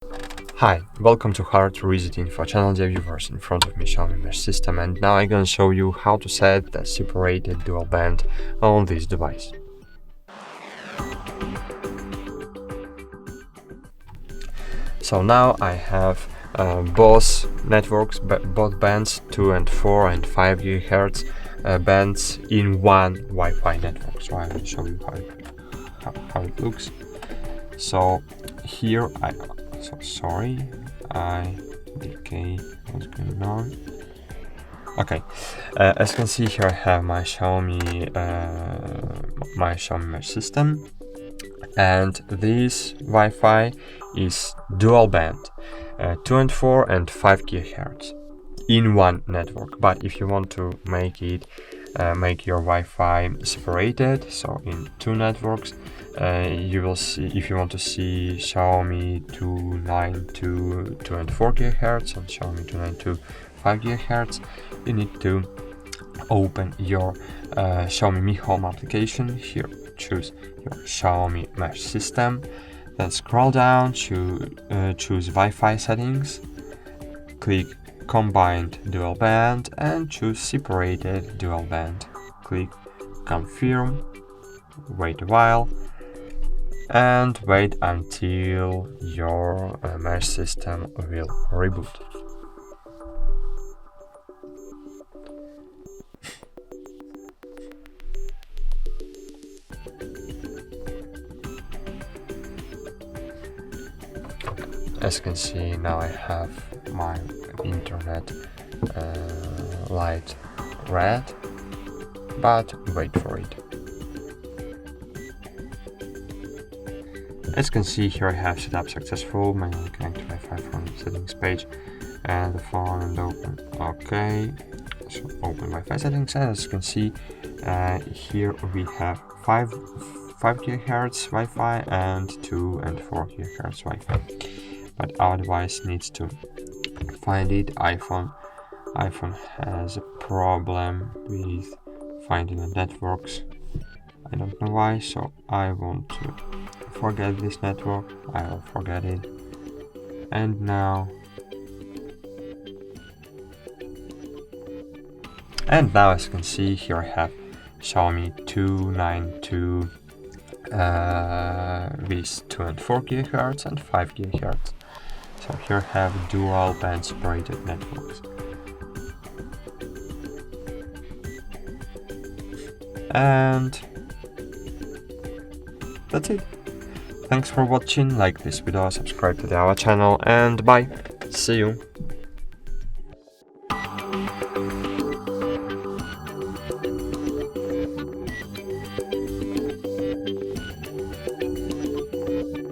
Hi, welcome to HardReset.Info channel, dear viewers. In front of me Xiaomi Mesh System, and now I'm gonna show you how to set the separated dual band on this device. So now I have both networks, both bands, 2.4 and 5 GHz bands in one Wi-Fi network. So I will show you how it looks. So here I decay what's going on. Okay, as you can see here, I have my Xiaomi Mesh System, and this Wi-Fi is dual band, 2.4 and 5 GHz in one network. But if you want to make it make your Wi-Fi separated, so in two networks, you will see, if you want to see Xiaomi 292 2.4 GHz and Xiaomi 292 5 GHz, you need to open your Xiaomi Mi Home application. Here, choose your Xiaomi Mesh System, then scroll down to choose Wi-Fi settings, click combined dual band and choose separated dual band. Click confirm, wait a while, and wait until your mesh system will reboot. As you can see, now I have my internet light red, but wait for it. As you can see here, I have set up successful, manually connect to Wi-Fi from the settings page and the phone and open. Okay, so open Wi-Fi settings, and as you can see here we have 5 GHz Wi-Fi and 2 and 4 GHz Wi-Fi. But our device needs to find it. iPhone has a problem with finding the networks. I don't know why, so I want to forget this network. I will forget it. And now as you can see here, I have Xiaomi 292 with 2 and 4 GHz and 5 GHz. So here I have dual band separated networks. And that's it. Thanks for watching. Like this video, subscribe to our channel, and bye. See you.